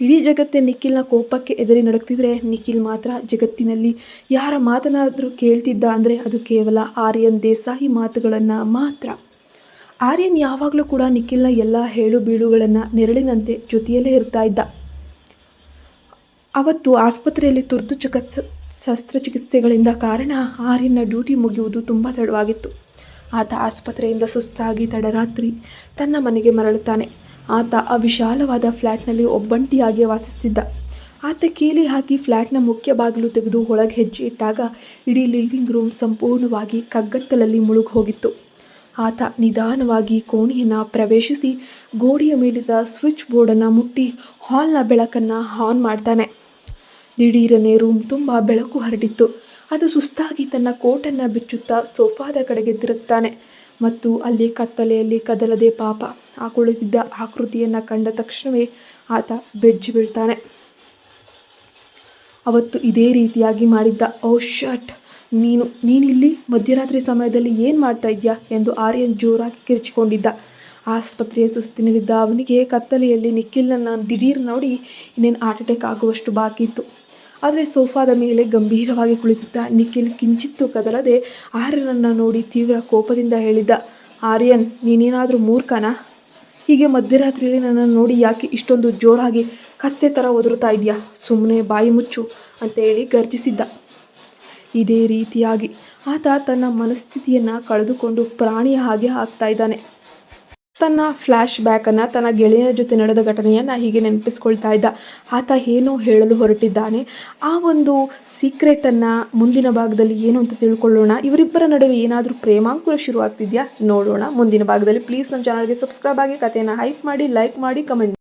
S1: ಇಡೀ ಜಗತ್ತೇ ನಿಖಿಲ್ನ ಕೋಪಕ್ಕೆ ಎದರಿ ನಡುಗ್ತಿದ್ರೆ ನಿಖಿಲ್ ಮಾತ್ರ ಜಗತ್ತಿನಲ್ಲಿ ಯಾರ ಮಾತನಾದರೂ ಕೇಳ್ತಿದ್ದ ಅಂದರೆ ಅದು ಕೇವಲ ಆರ್ಯನ್ ದೇಸಾಯಿ ಮಾತುಗಳನ್ನು ಮಾತ್ರ. ಆರ್ಯನ್ ಯಾವಾಗಲೂ ಕೂಡ ನಿಖಿಲ್ನ ಎಲ್ಲ ಹೇಳು ಬೀಳುಗಳನ್ನು ನೆರಳಿನಂತೆ ಜೊತೆಯಲ್ಲೇ ಇರ್ತಾ ಇದ್ದ. ಅವತ್ತು ಆಸ್ಪತ್ರೆಯಲ್ಲಿ ತುರ್ತು ಶಸ್ತ್ರಚಿಕಿತ್ಸೆಗಳಿಂದ ಕಾರಣ ಆರ್ಯನ್ನ ಡ್ಯೂಟಿ ಮುಗಿಯುವುದು ತುಂಬ ತಡವಾಗಿತ್ತು. ಆತ ಆಸ್ಪತ್ರೆಯಿಂದ ಸುಸ್ತಾಗಿ ತಡರಾತ್ರಿ ತನ್ನ ಮನೆಗೆ ಮರಳುತ್ತಾನೆ. ಆತ ಆ ವಿಶಾಲವಾದ ಫ್ಲ್ಯಾಟ್ನಲ್ಲಿ ಒಬ್ಬಂಟಿಯಾಗಿ ವಾಸಿಸ್ತಿದ್ದ. ಆತ ಕೀಲಿ ಹಾಕಿ ಫ್ಲ್ಯಾಟ್ನ ಮುಖ್ಯ ಬಾಗಿಲು ತೆಗೆದು ಒಳಗೆ ಹೆಜ್ಜೆ ಇಟ್ಟಾಗ ಇಡೀ ಲಿವಿಂಗ್ ರೂಮ್ ಸಂಪೂರ್ಣವಾಗಿ ಕಗ್ಗತ್ತಲಲ್ಲಿ ಮುಳುಗಿ ಹೋಗಿತ್ತು. ಆತ ನಿಧಾನವಾಗಿ ಕೋಣೆಯನ್ನು ಪ್ರವೇಶಿಸಿ ಗೋಡೆಯ ಮೇಲಿದ್ದ ಸ್ವಿಚ್ ಬೋರ್ಡನ್ನು ಮುಟ್ಟಿ ಹಾಲ್ನ ಬೆಳಕನ್ನು ಆನ್ ಮಾಡ್ತಾನೆ. ದಿಢೀರನೆ ರೂಮ್ ತುಂಬ ಬೆಳಕು ಹರಡಿತ್ತು. ಅದು ಸುಸ್ತಾಗಿ ತನ್ನ ಕೋಟನ್ನು ಬಿಚ್ಚುತ್ತಾ ಸೋಫಾದ ಕಡೆಗೆ ತಿರುಗ್ತಾನೆ ಮತ್ತು ಅಲ್ಲಿ ಕತ್ತಲೆಯಲ್ಲಿ ಕದಲದೆ ಪಾಪ ಆ ಕುಳಿತಿದ್ದ ಆಕೃತಿಯನ್ನು ಕಂಡ ತಕ್ಷಣವೇ ಆತ ಬೆಚ್ಚಿ ಬೀಳ್ತಾನೆ. ಅವತ್ತು ಇದೇ ರೀತಿಯಾಗಿ ಮಾಡಿದ್ದ. ಓ ಶಟ್, ನೀನಿಲ್ಲಿ ಮಧ್ಯರಾತ್ರಿ ಸಮಯದಲ್ಲಿ ಏನು ಮಾಡ್ತಾ ಇದ್ಯಾ ಎಂದು ಆರ್ಯನ್ ಜೋರಾಗಿ ಕಿರ್ಚಿಕೊಂಡಿದ್ದ. ಆಸ್ಪತ್ರೆಯ ಸುಸ್ತಿನಲ್ಲಿದ್ದ ಅವನಿಗೆ ಕತ್ತಲೆಯಲ್ಲಿ ನಿಖಿಲ್ನನ್ನು ದಿಢೀರ್ ನೋಡಿ ಇನ್ನೇನು ಹಾರ್ಟ್ ಅಟ್ಯಾಕ್ ಆಗುವಷ್ಟು ಬಾಕಿ ಇತ್ತು. ಆದರೆ ಸೋಫಾದ ಮೇಲೆ ಗಂಭೀರವಾಗಿ ಕುಳಿತಿದ್ದ ನಿಖಿಲ್ ಕಿಂಚಿತ್ತೂ ಕದಲದೆ ಆರ್ಯನನ್ನು ನೋಡಿ ತೀವ್ರ ಕೋಪದಿಂದ ಹೇಳಿದ್ದ, ಆರ್ಯನ್, ನೀನೇನಾದರೂ ಮೂರ್ಖನಾ? ಹೀಗೆ ಮಧ್ಯರಾತ್ರಿಯಲ್ಲಿ ನನ್ನನ್ನು ನೋಡಿ ಯಾಕೆ ಇಷ್ಟೊಂದು ಜೋರಾಗಿ ಕತ್ತೆ ಥರ ಒದರುತ್ತಾ ಇದೆಯಾ? ಸುಮ್ಮನೆ ಬಾಯಿ ಮುಚ್ಚು ಅಂತ ಹೇಳಿ ಗರ್ಜಿಸಿದ್ದ. ಇದೇ ರೀತಿಯಾಗಿ ಆತ ತನ್ನ ಮನಸ್ಥಿತಿಯನ್ನು ಕಳೆದುಕೊಂಡು ಪ್ರಾಣಿಯ ಹಾಗೆ ಆಗ್ತಾ ಇದ್ದಾನೆ. ತನ್ನ ಫ್ಲ್ಯಾಶ್ ಬ್ಯಾಕನ್ನು, ತನ್ನ ಗೆಳೆಯನ ಜೊತೆ ನಡೆದ ಘಟನೆಯನ್ನು ಹೀಗೆ ನೆನಪಿಸ್ಕೊಳ್ತಾ ಇದ್ದ. ಆತ ಏನೋ ಹೇಳಲು ಹೊರಟಿದ್ದಾನೆ. ಆ ಒಂದು ಸೀಕ್ರೆಟನ್ನು ಮುಂದಿನ ಭಾಗದಲ್ಲಿ ಏನು ಅಂತ ತಿಳ್ಕೊಳ್ಳೋಣ. ಇವರಿಬ್ಬರ ನಡುವೆ ಏನಾದರೂ ಪ್ರೇಮಾಂಕುರ ಶುರುವಾಗ್ತಿದೆಯಾ? ನೋಡೋಣ ಮುಂದಿನ ಭಾಗದಲ್ಲಿ. ಪ್ಲೀಸ್ ನಮ್ಮ ಚಾನಲ್ಗೆ ಸಬ್ಸ್ಕ್ರೈಬ್ ಆಗಿ, ಕಥೆಯನ್ನು ಹೈಪ್ ಮಾಡಿ, ಲೈಕ್ ಮಾಡಿ, ಕಮೆಂಟ್